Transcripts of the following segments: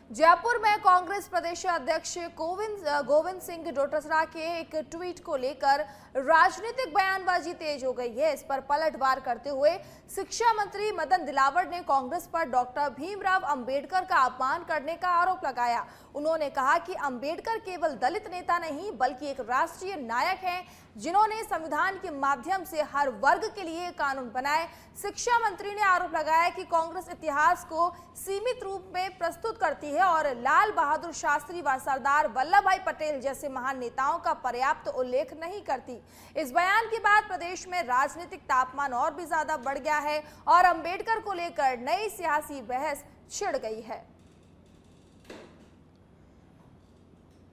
जयपुर में कांग्रेस प्रदेश अध्यक्ष गोविंद सिंह डोटासरा के एक ट्वीट को लेकर राजनीतिक बयानबाजी तेज हो गई है। इस पर पलटवार करते हुए शिक्षा मंत्री मदन दिलावर ने कांग्रेस पर डॉक्टर भीमराव अंबेडकर का अपमान करने का आरोप लगाया। उन्होंने कहा कि अंबेडकर केवल दलित नेता नहीं बल्कि एक राष्ट्रीय नायक हैं, जिन्होंने संविधान के माध्यम से हर वर्ग के लिए कानून बनाए। शिक्षा मंत्री ने आरोप लगाया कि कांग्रेस इतिहास को सीमित रूप में प्रस्तुत करती है और लाल बहादुर शास्त्री व सरदार वल्लभ भाई पटेल जैसे महान नेताओं का पर्याप्त उल्लेख नहीं करती। इस बयान के बाद प्रदेश में राजनीतिक तापमान और भी ज्यादा बढ़ गया है और अंबेडकर को लेकर नई सियासी बहस छिड़ गई है।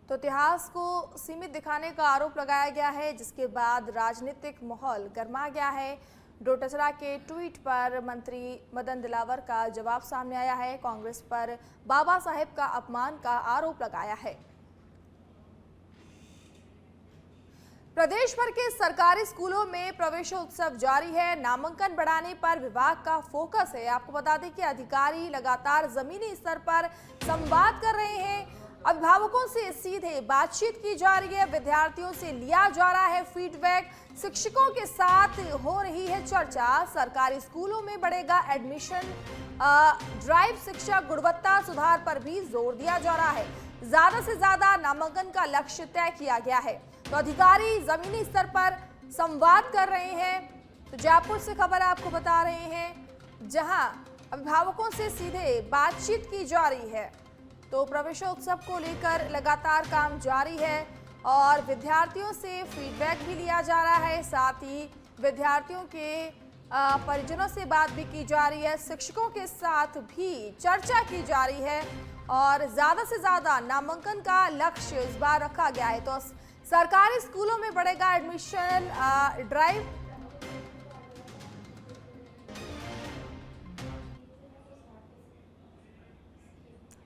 तो इतिहास को सीमित दिखाने का आरोप लगाया गया है, जिसके बाद राजनीतिक माहौल गर्मा गया है। डोटासरा के ट्वीट पर मंत्री मदन दिलावर का जवाब सामने आया है। कांग्रेस पर बाबा साहेब का अपमान का आरोप लगाया है। प्रदेश भर के सरकारी स्कूलों में प्रवेशोत्सव जारी है। नामांकन बढ़ाने पर विभाग का फोकस है। आपको बता दें कि अधिकारी लगातार जमीनी स्तर पर संवाद कर रहे हैं। अभिभावकों से सीधे बातचीत की जा रही है। विद्यार्थियों से लिया जा रहा है फीडबैक। शिक्षकों के साथ हो रही है चर्चा। सरकारी स्कूलों में बढ़ेगा एडमिशन ड्राइव। शिक्षा गुणवत्ता सुधार पर भी जोर दिया जा रहा है। ज्यादा से ज्यादा नामांकन का लक्ष्य तय किया गया है। तो अधिकारी जमीनी स्तर पर संवाद कर रहे हैं। तो जयपुर से खबर आपको बता रहे हैं, जहां अभिभावकों से सीधे बातचीत की जा रही है। तो प्रवेशोत्सव को लेकर लगातार काम जारी है और विद्यार्थियों से फीडबैक भी लिया जा रहा है। साथ ही विद्यार्थियों के परिजनों से बात भी की जा रही है। शिक्षकों के साथ भी चर्चा की जा रही है और ज़्यादा से ज़्यादा नामांकन का लक्ष्य इस बार रखा गया है। तो सरकारी स्कूलों में बढ़ेगा एडमिशन ड्राइव।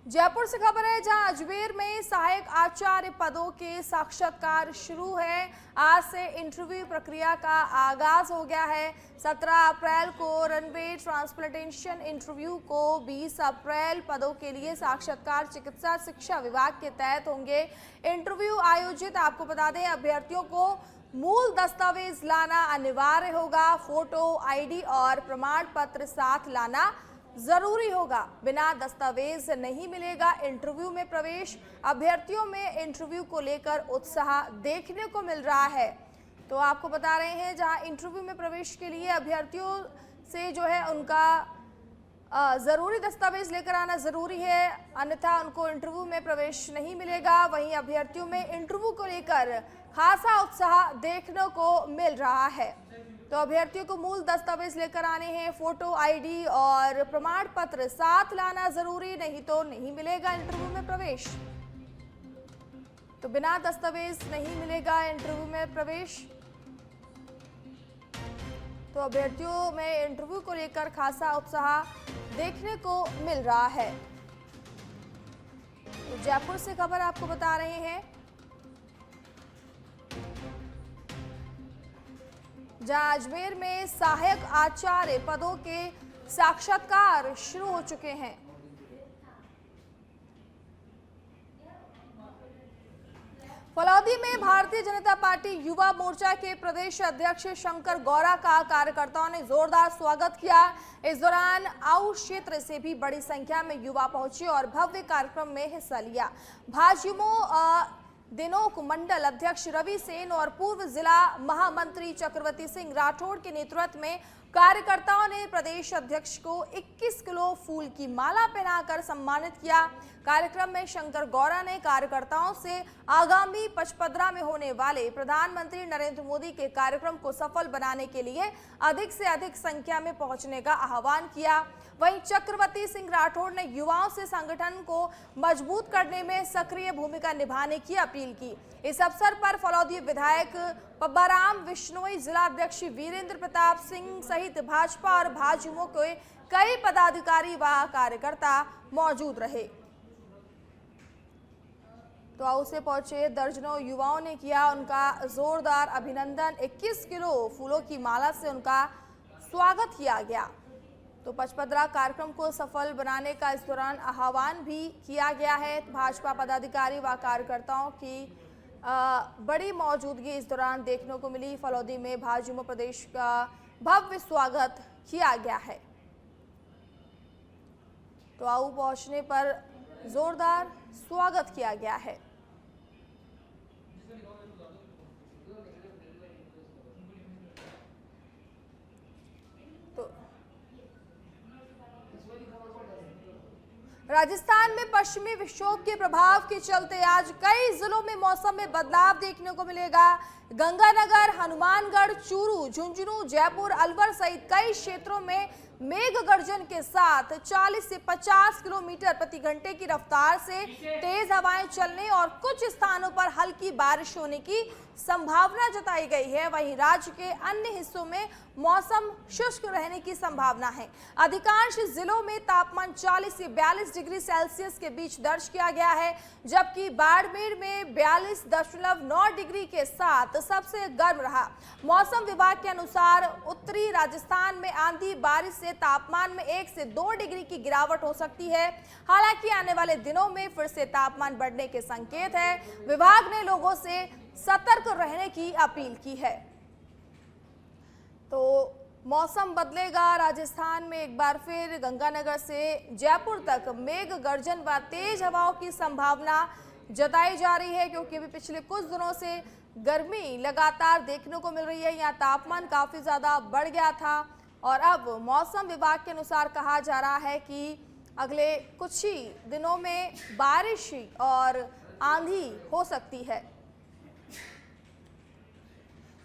जयपुर से खबर है, जहां अजमेर में सहायक आचार्य पदों के साक्षात्कार शुरू है। आज से इंटरव्यू प्रक्रिया का आगाज हो गया है। 17 अप्रैल को रनवे ट्रांसप्लांटेशन इंटरव्यू को 20 अप्रैल पदों के लिए साक्षात्कार चिकित्सा शिक्षा विभाग के तहत होंगे इंटरव्यू आयोजित। आपको बता दें, अभ्यर्थियों को मूल दस्तावेज लाना अनिवार्य होगा। फोटो, आईडी और प्रमाण पत्र साथ लाना जरूरी होगा। बिना दस्तावेज नहीं मिलेगा इंटरव्यू में प्रवेश। अभ्यर्थियों में इंटरव्यू को लेकर उत्साह देखने को मिल रहा है। तो आपको बता रहे हैं, जहां इंटरव्यू में प्रवेश के लिए अभ्यर्थियों से जो है उनका ज़रूरी दस्तावेज लेकर आना ज़रूरी है, अन्यथा उनको इंटरव्यू में प्रवेश नहीं मिलेगा। वहीं अभ्यर्थियों में इंटरव्यू को लेकर खासा उत्साह देखने को मिल रहा है। तो अभ्यर्थियों को मूल दस्तावेज लेकर आने हैं। फोटो, आईडी और प्रमाण पत्र साथ लाना जरूरी, नहीं तो नहीं मिलेगा इंटरव्यू में प्रवेश। तो बिना दस्तावेज नहीं मिलेगा इंटरव्यू में प्रवेश। तो अभ्यर्थियों में इंटरव्यू को लेकर खासा उत्साह देखने को मिल रहा है। तो जयपुर से खबर आपको बता रहे हैं, जहां अजमेर में सहायक आचार्य पदों के साक्षात्कार शुरू हो चुके हैं। फलौदी में भारतीय जनता पार्टी युवा मोर्चा के प्रदेश अध्यक्ष शंकर गौरा का कार्यकर्ताओं ने जोरदार स्वागत किया। इस दौरान आउ क्षेत्र से भी बड़ी संख्या में युवा पहुंचे और भव्य कार्यक्रम में हिस्सा लिया। भाजयुमो दिनोक मंडल अध्यक्ष रवि सेन और पूर्व जिला महामंत्री चक्रवर्ती सिंह राठौड़ के नेतृत्व में कार्यकर्ताओं ने प्रदेश अध्यक्ष को 21 किलो फूल की माला पहनाकर सम्मानित किया। कार्यक्रम में शंकर गौरा ने कार्यकर्ताओं से आगामी पचपदरा में होने वाले प्रधानमंत्री नरेंद्र मोदी के कार्यक्रम को सफल बनाने के लिए अधिक से अधिक संख्या में पहुंचने का आह्वान किया। वहीं चक्रवर्ती सिंह राठौड़ ने युवाओं से संगठन को मजबूत करने में सक्रिय भूमिका निभाने की अपील की। इस अवसर पर फलौदी विधायक पब्बाराम विश्नोई, जिला अध्यक्ष वीरेंद्र प्रताप सिंह सहित भाजपा और भाजयुमो के कई पदाधिकारी व कार्यकर्ता मौजूद रहे। तो आउ से पहुंचे दर्जनों युवाओं ने किया उनका जोरदार अभिनंदन। 21 किलो फूलों की माला से उनका स्वागत किया गया। तो पचपदरा कार्यक्रम को सफल बनाने का इस दौरान आह्वान भी किया गया है। भाजपा पदाधिकारी व कार्यकर्ताओं की बड़ी मौजूदगी इस दौरान देखने को मिली। फलौदी में भाजपा प्रदेश का भव्य स्वागत किया गया है। तो आऊ पहुंचने पर जोरदार स्वागत किया गया है। राजस्थान में पश्चिमी विक्षोभ के प्रभाव के चलते आज कई जिलों में मौसम में बदलाव देखने को मिलेगा। गंगानगर, हनुमानगढ़, चूरू, झुंझुनू, जयपुर, अलवर सहित कई क्षेत्रों में मेघ गर्जन के साथ 40 से 50 किलोमीटर प्रति घंटे की रफ्तार से तेज हवाएं चलने और कुछ स्थानों पर हल्की बारिश होने की संभावना जताई गई है। वहीं राज्य के अन्य हिस्सों में मौसम शुष्क रहने की संभावना है। अधिकांश जिलों में तापमान 40 से 42 डिग्री सेल्सियस के बीच दर्ज किया गया है, जबकि बाड़मेर में 42.9 डिग्री के साथ सबसे गर्म रहा। मौसम विभाग के अनुसार उत्तरी राजस्थान में आंधी बारिश से तापमान में 1 से 2 डिग्री की गिरावट हो सकती है। हालांकि आने वाले दिनों में फिर से तापमान बढ़ने के संकेत है। विभाग ने लोगों से सतर्क रहने की अपील की है। तो मौसम बदलेगा। राजस्थान में एक बार फिर गंगानगर से जयपुर तक मेघ गर्जन व तेज हवाओं की संभावना जताई जा रही है, क्योंकि अभी पिछले कुछ दिनों से गर्मी लगातार देखने को मिल रही है। यहाँ तापमान काफी ज्यादा बढ़ गया था और अब मौसम विभाग के अनुसार कहा जा रहा है कि अगले कुछ ही दिनों में बारिश और आंधी हो सकती है।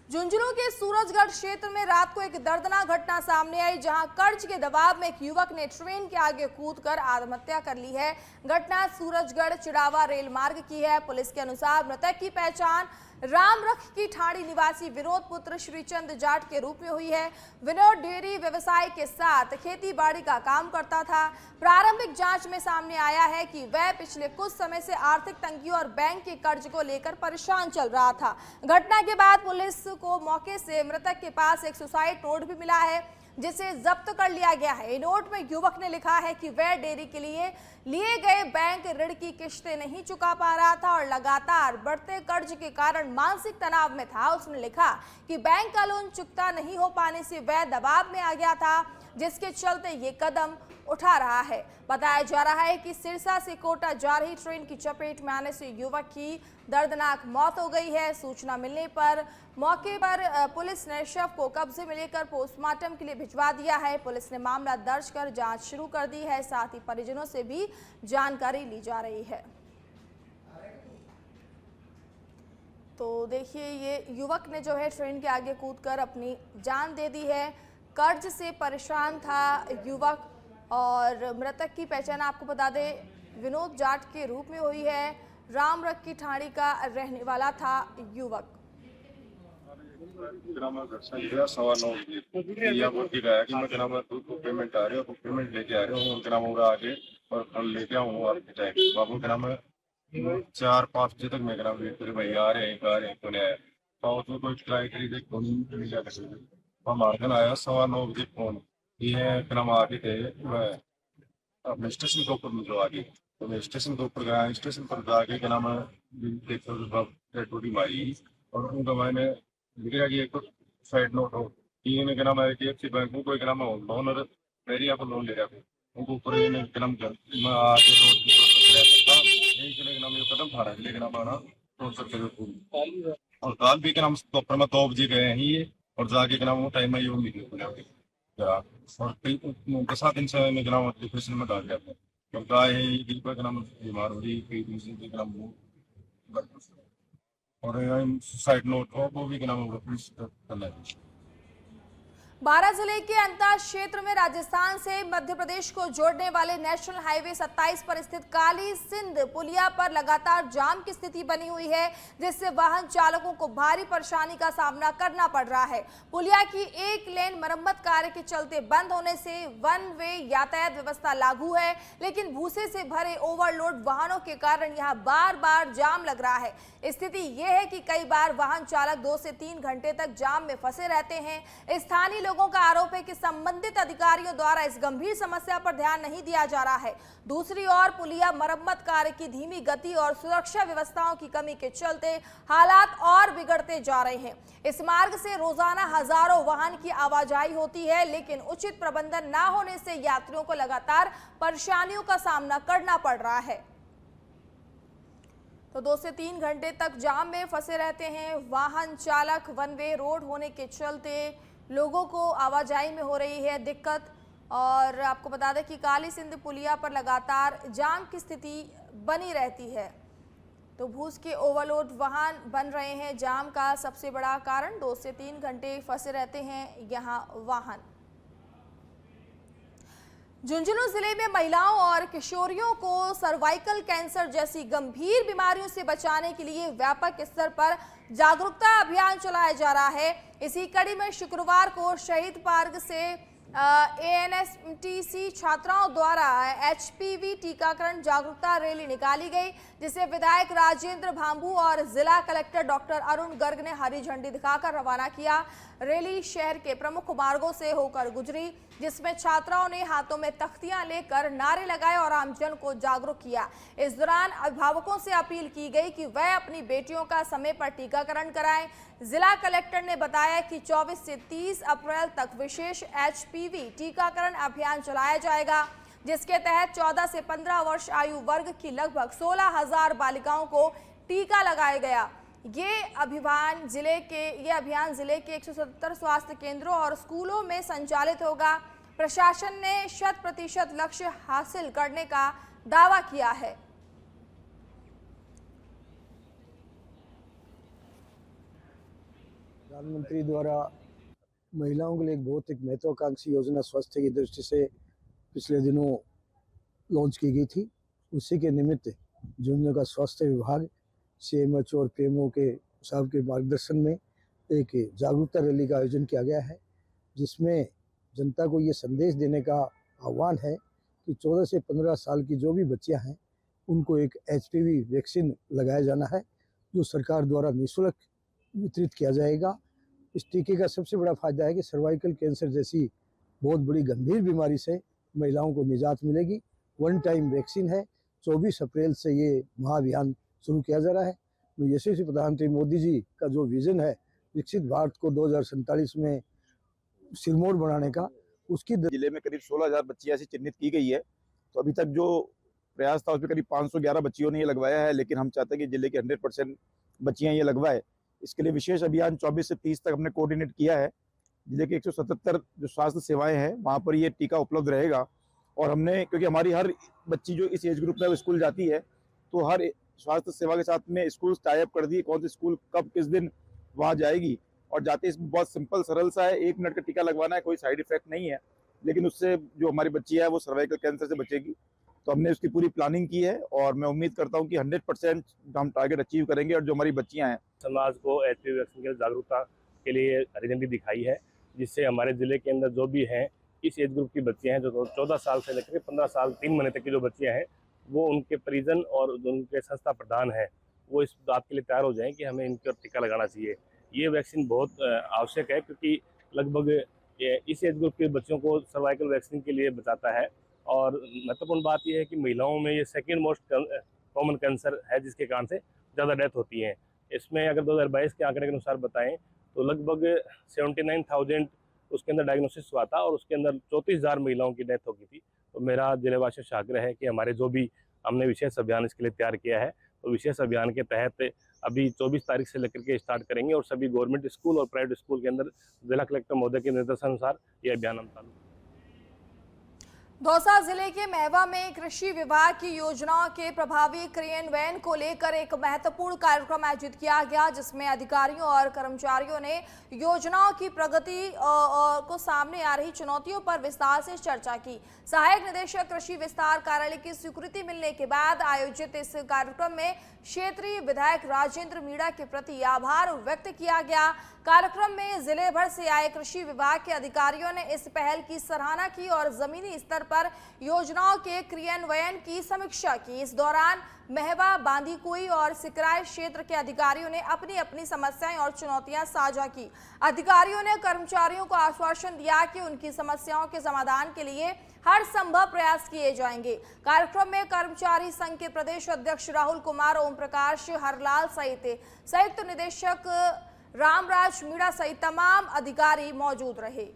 झुंझुनू के सूरजगढ़ क्षेत्र में रात को एक दर्दनाक घटना सामने आई, जहां कर्ज के दबाव में एक युवक ने ट्रेन के आगे कूदकर आत्महत्या कर ली है। घटना सूरजगढ़ चिड़ावा रेल मार्ग की है। पुलिस के अनुसार मृतक की पहचान रामरख की ठाड़ी निवासी विनोद पुत्र श्रीचंद जाट के रूप में हुई है। विनोद डेयरी व्यवसाय के साथ खेती बाड़ी का काम करता था। प्रारंभिक जांच में सामने आया है कि वह पिछले कुछ समय से आर्थिक तंगी और बैंक के कर्ज को लेकर परेशान चल रहा था। घटना के बाद पुलिस को मौके से मृतक के पास एक सुसाइड नोट भी मिला है, जिसे जब्त कर लिया गया है। नोट में युवक ने लिखा है कि वह डेयरी के लिए गए बैंक ऋण की किश्तें नहीं चुका पा रहा था और लगातार बढ़ते कर्ज के कारण मानसिक तनाव में था। उसने लिखा कि बैंक का लोन चुकता नहीं हो पाने से वह दबाव में आ गया था, जिसके चलते ये कदम उठा रहा है। बताया जा रहा है कि सिरसा से कोटा जा रही ट्रेन की चपेट में आने से युवक की दर्दनाक मौत हो गई है। सूचना मिलने पर मौके पर पुलिस ने शव को कब्जे में लेकर पोस्टमार्टम के लिए भिजवा दिया है। पुलिस ने मामला दर्ज कर जांच शुरू कर दी है। साथ ही परिजनों से भी जानकारी ली जा रही है। तो देखिए, ये युवक ने जो है ट्रेन के आगे कूदकर अपनी जान दे दी है। कर्ज से परेशान था युवक और मृतक की पहचान आपको बता दें विनोद जाट के रूप में हुई है। रामरख की ठाणी का रहने वाला था युवक। पेमेंट आ रही है, पेमेंट लेके आ रहे हो आगे और कल लेके आऊँ बाबू ग्राम 4-5 बजे तक मैं ग्राम वेट करे भाई आ रहे हैं तो नहीं आया। तो कोई ट्राई करी देख फोन नहीं जा कर मार्गन आया 9:15 बजे फोन ये ग्राम आगे थे अपने स्टेशन के ऊपर जो आगे तो मैं स्टेशन के ऊपर गया। स्टेशन पर जाके क्या नाम मारी और उनका मैंने लिखा कि एक साइड नोट हो कि क्या नाम है कि बैंक को कोई नाम लोन मेरी यहाँ पर लोन ले रहा हूँ उनको ऊपर नाम मैं आगे नाम ये कदम उठा रहा है नाम आना और काल भी क्या नाम दोपहर में 2 बजे गए हैं और जाके क्या नाम वो टाइम है ये निकले और कई 7 दिन से मैं ग्राम डिप्रेशन में डाल गया था। दिल पर नाम बीमार हो रही कई दिन से ग्राम और सुसाइड नोट हो वो भी ग्राम करना है। बारां जिले के अंतर क्षेत्र में राजस्थान से मध्य प्रदेश को जोड़ने वाले नेशनल हाईवे 27 पर स्थित काली सिंध पुलिया पर लगातार जाम की स्थिति बनी हुई है, जिससे वाहन चालकों को भारी परेशानी का सामना करना पड़ रहा है। पुलिया की एक लेन मरम्मत कार्य के चलते बंद होने से वन वे यातायात व्यवस्था लागू है, लेकिन भूसे से भरे ओवरलोड वाहनों के कारण यहाँ बार बार जाम लग रहा है। स्थिति यह है कि कई बार वाहन चालक 2 से 3 घंटे तक जाम में फंसे रहते हैं। स्थानीय लोगों का आरोप है कि संबंधित अधिकारियों द्वारा इस गंभीर समस्या पर ध्यान नहीं दिया जा रहा है। दूसरी ओर पुलिया मरम्मत कार्य की धीमी गति और सुरक्षा व्यवस्थाओं की कमी के चलते हालात और बिगड़ते जा रहे हैं। इस मार्ग से रोजाना हजारों वाहन की आवाजाही होती है, लेकिन उचित प्रबंधन न होने से यात्रियों को लगातार परेशानियों का सामना करना पड़ रहा है। तो 2 से 3 घंटे तक जाम में फंसे रहते हैं वाहन चालक। वन वे रोड होने के चलते लोगों को आवाजाही में हो रही है दिक्कत। और आपको बता दें कि काली सिंध पुलिया पर लगातार जाम की स्थिति बनी रहती है। तो भूस के ओवरलोड वाहन बन रहे हैं जाम का सबसे बड़ा कारण। 2 से 3 घंटे फंसे रहते हैं यहाँ वाहन। झुंझुनू जिले में महिलाओं और किशोरियों को सर्वाइकल कैंसर जैसी गंभीर बीमारियों से बचाने के लिए व्यापक स्तर पर जागरूकता अभियान चलाया जा रहा है। इसी कड़ी में शुक्रवार को शहीद पार्क से एएनएसटीसी छात्राओं द्वारा एचपीवी टीकाकरण जागरूकता रैली निकाली गई, जिसे विधायक राजेंद्र भांबू और जिला कलेक्टर डॉक्टर अरुण गर्ग ने हरी झंडी दिखाकर रवाना किया। रैली शहर के प्रमुख मार्गों से होकर गुजरी, जिसमें छात्राओं ने हाथों में तख्तियां लेकर नारे लगाए और आमजन को जागरूक किया। इस दौरान अभिभावकों से अपील की गई कि वह अपनी बेटियों का समय पर टीकाकरण कराएं। जिला कलेक्टर ने बताया कि 24 से 30 अप्रैल तक विशेष एचपीवी टीकाकरण अभियान चलाया जाएगा, जिसके तहत 14 से 15 वर्ष आयु वर्ग की लगभग 16,000 बालिकाओं को टीका लगाया गया। ये अभियान जिले के 177 स्वास्थ्य केंद्रों और स्कूलों में संचालित होगा। प्रशासन ने 100% लक्ष्य हासिल करने का दावा किया है। प्रधानमंत्री द्वारा महिलाओं के लिए एक बहुत महत्वाकांक्षी योजना स्वास्थ्य की दृष्टि से पिछले दिनों लॉन्च की गई थी। उसी के निमित्त झुंझुनू का स्वास्थ्य विभाग सीएमएच और पीएमओ के साहब के मार्गदर्शन में एक जागरूकता रैली का आयोजन किया गया है, जिसमें जनता को ये संदेश देने का आह्वान है कि 14 से 15 साल की जो भी बच्चियां हैं उनको एक एचपीवी वैक्सीन लगाया जाना है, जो सरकार द्वारा निःशुल्क वितरित किया जाएगा। इस टीके का सबसे बड़ा फायदा है कि सर्वाइकल कैंसर जैसी बहुत बड़ी गंभीर बीमारी से महिलाओं को निजात मिलेगी। 1 टाइम वैक्सीन है। 24 अप्रैल से ये महाअभियान शुरू किया जा रहा है। तो यशस्वी प्रधानमंत्री मोदी जी का जो विजन है विकसित भारत को 2047 में सिरमौर बनाने का, उसकी जिले में करीब 16,000 बच्चियां ऐसी चिन्हित की गई है। तो अभी तक जो प्रयास था उसमें करीब 511 बच्चियों ने ये लगवाया है, लेकिन हम चाहते हैं कि जिले के 100% बच्चियां ये लगवाए। इसके लिए विशेष अभियान 24 से 30 तक हमने कोऑर्डिनेट किया है। जिले के 177 जो स्वास्थ्य सेवाएं हैं वहाँ पर ये टीका उपलब्ध रहेगा। और हमने, क्योंकि हमारी हर बच्ची जो इस एज ग्रुप में स्कूल जाती है, तो हर स्वास्थ्य सेवा के साथ में स्कूल टाई अप कर दिए, कौन सी स्कूल कब किस दिन वहाँ जाएगी। और जाते इसमें बहुत सिंपल सरल सा है, 1 मिनट का टीका लगवाना है, कोई साइड इफेक्ट नहीं है, लेकिन उससे जो हमारी बच्ची है वो सर्वाइकल कैंसर से बचेगी। तो हमने उसकी पूरी प्लानिंग की है और मैं उम्मीद करता हूं कि 100% हम टारगेट अचीव करेंगे। और जो हमारी बच्चियां हैं, समाज को एचपीवी वैक्सीन के जागरूकता के लिए हरी झंडी दिखाई है, जिससे हमारे ज़िले के अंदर जो भी हैं इस एज ग्रुप की बच्चियां हैं, जो 14 साल से लेकर 15 साल 3 महीने तक की जो बच्चियां हैं, वो उनके परिजन और जो उनके संस्था प्रधान हैं वो इस बात के लिए तैयार हो जाएं कि हमें इनका टीका लगाना चाहिए। ये वैक्सीन बहुत आवश्यक है, क्योंकि लगभग इस एज ग्रुप के बच्चों को सर्वाइकल वैक्सीन के लिए बचाता है। और महत्वपूर्ण बात यह है कि महिलाओं में ये सेकेंड मोस्ट कॉमन कैंसर है, जिसके कारण से ज़्यादा डेथ होती है। इसमें अगर 2022 के आंकड़े के अनुसार बताएं तो लगभग 79,000 उसके अंदर डायग्नोसिस हुआ था और उसके अंदर 34,000 महिलाओं की डेथ हो गई थी। तो मेरा जिलेवासियों से आग्रह है कि हमारे जो भी हमने विशेष अभियान इसके लिए तैयार किया है, तो विशेष अभियान के तहत अभी 24 तारीख से लेकर के स्टार्ट करेंगे और सभी गवर्नमेंट स्कूल और प्राइवेट स्कूल के अंदर जिला कलेक्टर महोदय के निर्देशानुसार ये अभियान हम चालू। दौसा जिले के महवा में कृषि विभाग की योजनाओं के प्रभावी क्रियान्वयन को लेकर एक महत्वपूर्ण कार्यक्रम आयोजित किया गया, जिसमें अधिकारियों और कर्मचारियों ने योजनाओं की प्रगति को सामने आ रही चुनौतियों पर विस्तार से चर्चा की। सहायक निदेशक कृषि विस्तार कार्यालय की स्वीकृति मिलने के बाद आयोजित इस कार्यक्रम में क्षेत्रीय विधायक राजेंद्र मीणा के प्रति आभार व्यक्त किया गया। कार्यक्रम में जिले भर से आए कृषि विभाग के अधिकारियों ने इस पहल की सराहना की और जमीनी स्तर पर योजनाओं के क्रियान्वयन की समीक्षा की। इस दौरान महवा, बांदीकुई और सिकराय क्षेत्र के अधिकारियों ने अपनी अपनी समस्याएं और चुनौतियां साझा की। अधिकारियों ने कर्मचारियों को आश्वासन दिया कि उनकी समस्याओं के समाधान के लिए हर संभव प्रयास किए जाएंगे। कार्यक्रम में कर्मचारी संघ के प्रदेश अध्यक्ष राहुल कुमार, ओम प्रकाश, हरलाल सहित संयुक्त निदेशक रामराज मीणा सहित तमाम अधिकारी मौजूद रहे।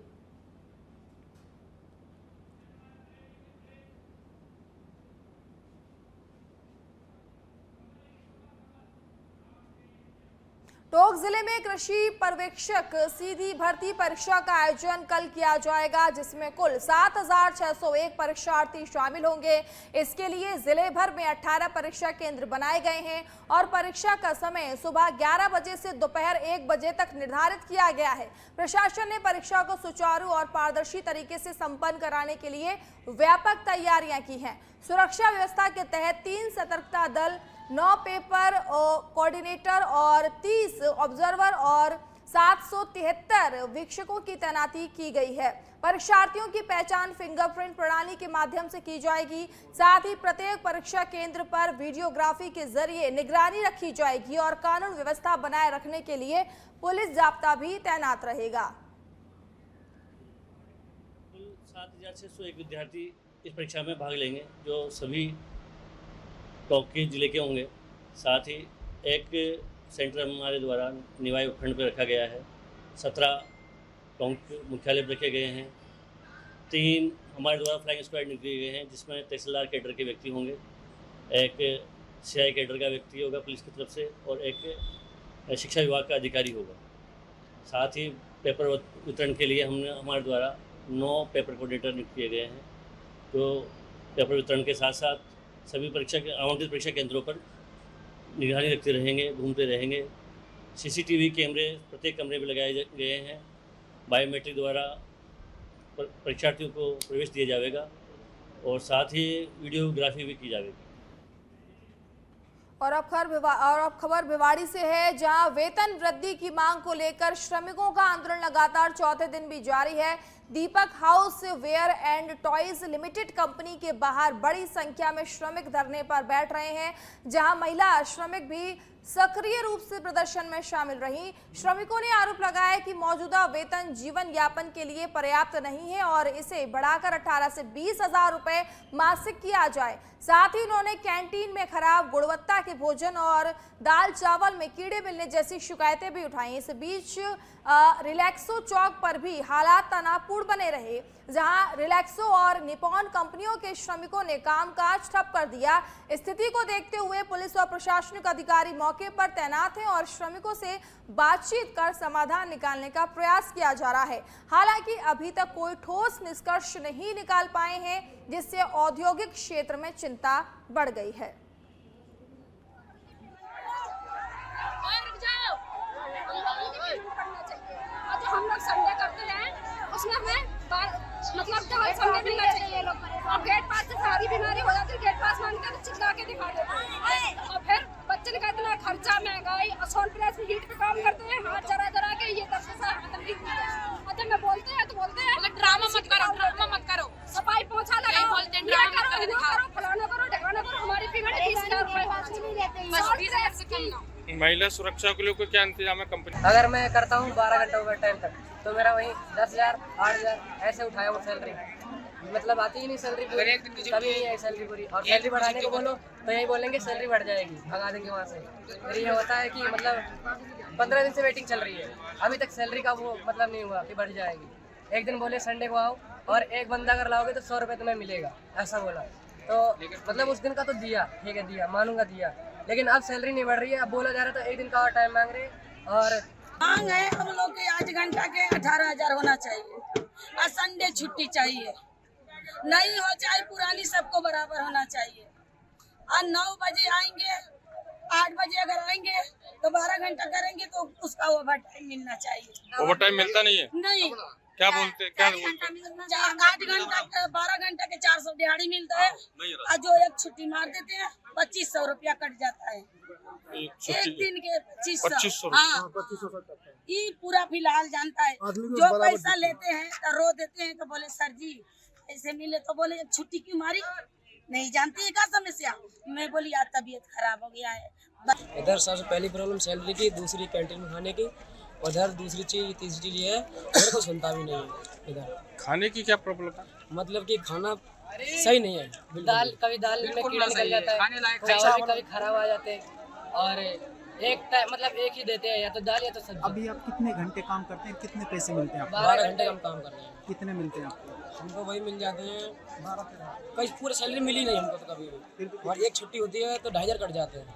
टोंक जिले में कृषि पर्यवेक्षक सीधी भर्ती परीक्षा का आयोजन कल किया जाएगा, जिसमें कुल 7,601 परीक्षार्थी शामिल होंगे। इसके लिए जिले भर में 18 परीक्षा केंद्र बनाए गए हैं और परीक्षा का समय सुबह 11 बजे से दोपहर 1 बजे तक निर्धारित किया गया है। प्रशासन ने परीक्षा को सुचारू और पारदर्शी तरीके से संपन्न कराने के लिए व्यापक तैयारियां की हैं। सुरक्षा व्यवस्था के तहत 3 सतर्कता दल, 9 पेपर कोऑर्डिनेटर और 30 ऑब्जर्वर और 773 वीक्षकों की तैनाती की गई है। परीक्षार्थियों की पहचान फिंगरप्रिंट प्रणाली के माध्यम से की जाएगी। साथ ही प्रत्येक परीक्षा केंद्र पर वीडियोग्राफी के जरिए निगरानी रखी जाएगी और कानून व्यवस्था बनाए रखने के लिए पुलिस जाब्ता भी तैनात रहेगा। कुल 7,601 विद्यार्थी इस परीक्षा में भाग लेंगे, जो सभी टोंक के जिले के होंगे। साथ ही एक सेंटर हमारे द्वारा निवाई उपखंड पर रखा गया है। 17 टोंक मुख्यालय पर रखे गए हैं। 3 हमारे द्वारा फ्लाइंग स्क्वाड निकले गए हैं, जिसमें तहसीलदार कैडर के व्यक्ति होंगे, एक CI कैडर का व्यक्ति होगा पुलिस की तरफ से और एक शिक्षा विभाग का अधिकारी होगा। साथ ही पेपर वितरण के लिए हमारे द्वारा 9 पेपर कोऑर्डिनेटर नियुक्त किए गए हैं, जो पेपर वितरण के साथ साथ सभी आवंटित परीक्षा केंद्रों पर निगरानी रखते रहेंगे, घूमते रहेंगे। CCTV कैमरे प्रत्येक कमरे में लगाए गए हैं। बायोमेट्रिक द्वारा परीक्षार्थियों को प्रवेश दिया जाएगा और साथ ही वीडियोग्राफी भी की जाएगी। और अब खबर भिवाड़ी से है, जहां वेतन वृद्धि की मांग को लेकर श्रमिकों का आंदोलन लगातार चौथे दिन भी जारी है। Deepak houseware and toys limited company के बाहर बड़ी संख्या में श्रमिक धरने पर बैठ रहे हैं, जहां महिला श्रमिक भी सक्रिय रूप से प्रदर्शन में शामिल रही। श्रमिकों ने आरोप लगाया कि मौजूदा वेतन जीवन यापन के लिए पर्याप्त नहीं है और इसे बढ़ाकर 18 से 20 हजार रुपए मासिक किया जाए। साथ ही उन्होंने कैंटीन में खराब गुणवत्ता के भोजन और दाल चावल में कीड़े मिलने जैसी शिकायतें भी उठाई। इस बीच रिलैक्सो चौक पर भी हालात तनावपूर्ण बने रहे, जहां रिलैक्सो और निपॉन कंपनियों के श्रमिकों ने कामकाज ठप कर दिया। स्थिति को देखते हुए पुलिस और प्रशासनिक अधिकारी मौके पर तैनात हैं और श्रमिकों से बातचीत कर समाधान निकालने का प्रयास किया जा रहा है। हालांकि अभी तक कोई ठोस निष्कर्ष नहीं निकाल पाए हैं, जिससे औद्योगिक क्षेत्र में चिंता बढ़ गई है। हम लोग संडे करते हैं, उसमें हमें मतलब डबल संडे मिलना चाहिए। और गेट पास से सारी बीमारी हो जाती है, गेट पास मांगते हैं तो चिल्ला के दिखा देते हैं। और फिर बच्चे का इतना खर्चा, महंगाई, असोल्ट प्रेस में हीट पे काम करते हैं, हाथ जरा के ये तब से मतलब में बोलते हैं तो बोलते हैं ड्रामा मत करो, सफाई पोछा लगाओ, फलाना करो, ढकाना करो। हमारी पेमेंट 20,000 रुपए। महिला सुरक्षा के लिए कोई क्या इंतजाम है कंपनी? अगर मैं करता हूँ 12 घंटे ओवर टाइम तक, तो मेरा वही 10,000, 8,000 ऐसे उठाया वो सैलरी, मतलब आती ही नहीं सैलरी पूरी, कभी नहीं आई सैलरी पूरी। और सैलरी बढ़ाने को बोलो तो यही बोलेंगे सैलरी बढ़ जाएगी, भगा देंगे वहाँ से। फिर ये होता है कि मतलब 15 दिन से वेटिंग चल रही है, अभी तक सैलरी का वो मतलब नहीं हुआ कि बढ़ जाएगी। एक दिन बोले संडे को आओ और एक बंदा अगर लाओगे तो 100 रुपये तुम्हें मिलेगा, ऐसा बोला। तो मतलब उस दिन का तो दिया, ठीक है दिया, मानूंगा दिया, लेकिन अब सैलरी नहीं बढ़ रही है। अब बोला जा रहा था 1 दिन का और टाइम मांग रहे और मांग है हम लोग के 8 घंटा के 18,000 होना चाहिए और संडे छुट्टी चाहिए, नहीं हो चाहे पुरानी सबको बराबर होना चाहिए। और 9 बजे आएंगे, 8 बजे अगर आएंगे तो 12 घंटा करेंगे तो उसका ओवर टाइम मिलना चाहिए। ओवर टाइम मिलता नहीं है? नहीं। क्या बोलते? 8 घंटा 12 घंटा के 400 दिहाड़ी मिलता है और जो एक छुट्टी मार देते हैं 2,500 रुपया कट जाता है एक दिन के 2,500। हाँ, ये पूरा फिलहाल जानता है। जो पैसा लेते हैं तो रो देते हैं, तो बोले सर जी ऐसे मिले तो बोले छुट्टी क्यों मारी, नहीं जानती है क्या समस्या। मैं बोली यार तबीयत खराब हो गया है। इधर सबसे पहली प्रॉब्लम सैलरी की, दूसरी कैंटीन में खाने की, उधर दूसरी चीज, तीसरी चीज ये है मेरे को सुनता भी नहीं है इधर। खाने की क्या प्रॉब्लम है? मतलब कि खाना सही नहीं है, कभी दाल में कीड़ा निकल जाता है, चावल भी कभी खराब आ जाते हैं, और एक टाइम मतलब एक ही देते हैं, या तो दाल या तो सब्जी। अभी आप कितने घंटे काम करते हैं, कितने पैसे मिलते हैं आपको? 12 घंटे हम काम कर रहे हैं। कितने मिलते हैं आपको? हमको वही मिल जाते हैं 12-13, कहीं पूरी सैलरी मिली नहीं हमको तो कभी भी, और एक छुट्टी होती है तो 2,500 कट जाते हैं,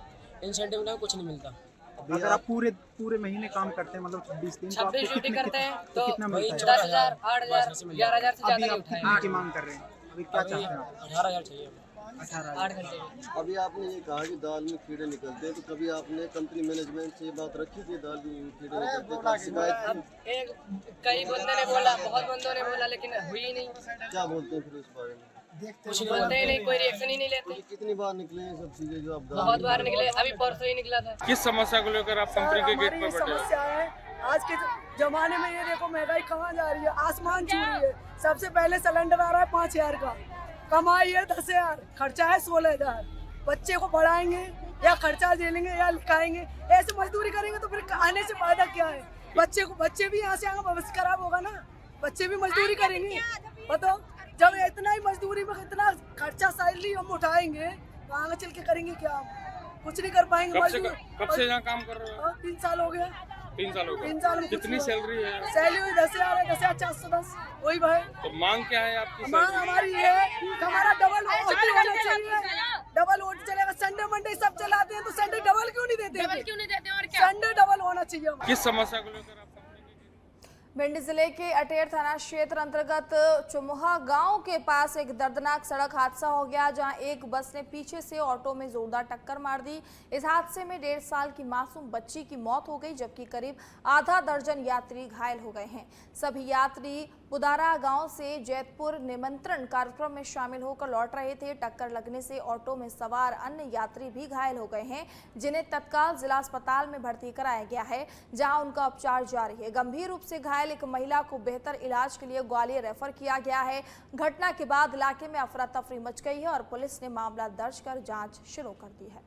इंसेंटिव में कुछ नहीं मिलता। अगर आप पूरे महीने काम करते हैं, मतलब 26 दिन, तो आपको 26 ड्यूटी करते हैं तो कितना मिलता है? 10,000, 8,000, 11,000 से अभी ज्यादा आप नहीं उठाए। कितने की मांग कर रहे हैं? अभी क्या चाहते हैं आप? 18,000 चाहिए, 18,000। 8 घंटे। अभी आपने ये कहा कि दाल में कीड़े निकलते हैं, तो कभी आपने कंपनी मैनेजमेंट से बात रखी थी दाल में कीड़े निकलते हैं, शिकायत अब एक कई बंदों ने बोला, बहुत बंदों ने बोला, लेकिन हुई नहीं। क्या बोलते हैं फिर उस बारे में? कुछ बोलते ही नहीं, कोई रिएक्शन ही नहीं लेते। कितनी बार निकले हैं सब चीजें जो आप बहुत बार निकले, अभी परसों ही निकला था। किस समस्या को लेकर आप कंपनी के गेट पर बैठे हो? समस्या है आज के जमाने में, ये देखो महंगाई कहाँ जा रही है, आसमान छू रही है। सबसे पहले सिलेंडर आ रहा है 5,000 का, कमाई है 10,000, खर्चा है 16,000। बच्चे को पढ़ाएंगे या खर्चा झेलेंगे या लिखाएंगे, ऐसे मजदूरी करेंगे तो फिर आने से फायदा क्या है? बच्चे भी यहाँ से आएंगे, भविष्य खराब होगा ना, बच्चे भी मजदूरी करेंगे। बताओ, जब इतना ही मजदूरी में इतना खर्चा सैलरी हम उठाएंगे तो आगे चल के करेंगे क्या? हम कुछ नहीं कर पाएंगे। कब से यहाँ काम कर रहे हो? 3 साल हो गया। 3 साल हो गए। 3 साल में कितनी सैलरी है? सैलरी 10,000 है, 10,410, वही भाई। तो मांग क्या है आपकी? मांग हमारी है कि हमारा डबल ओटी होना चाहिए, डबल ओटी चलेगा। संडे मंडे सब चलाते हैं तो संडे डबल क्यों नहीं देते? और क्या? संडे डबल होना चाहिए। किस समस्या को लेकर आप? भिंड जिले के अटेर थाना क्षेत्र अंतर्गत चुमुहा गांव के पास एक दर्दनाक सड़क हादसा हो गया, जहां एक बस ने पीछे से ऑटो में जोरदार टक्कर मार दी। इस हादसे में 1.5 साल की मासूम बच्ची की मौत हो गई, जबकि करीब आधा दर्जन यात्री घायल हो गए हैं। सभी यात्री पुदारा गांव से जैतपुर निमंत्रण कार्यक्रम में शामिल होकर लौट रहे थे। टक्कर लगने से ऑटो में सवार अन्य यात्री भी घायल हो गए हैं, जिन्हें तत्काल जिला अस्पताल में भर्ती कराया गया है, जहां उनका उपचार जारी है। गंभीर रूप से घायल एक महिला को बेहतर इलाज के लिए ग्वालियर रेफर किया गया है। घटना के बाद इलाके में अफरा तफरी मच गई है और पुलिस ने मामला दर्ज कर जांच शुरू कर दी है।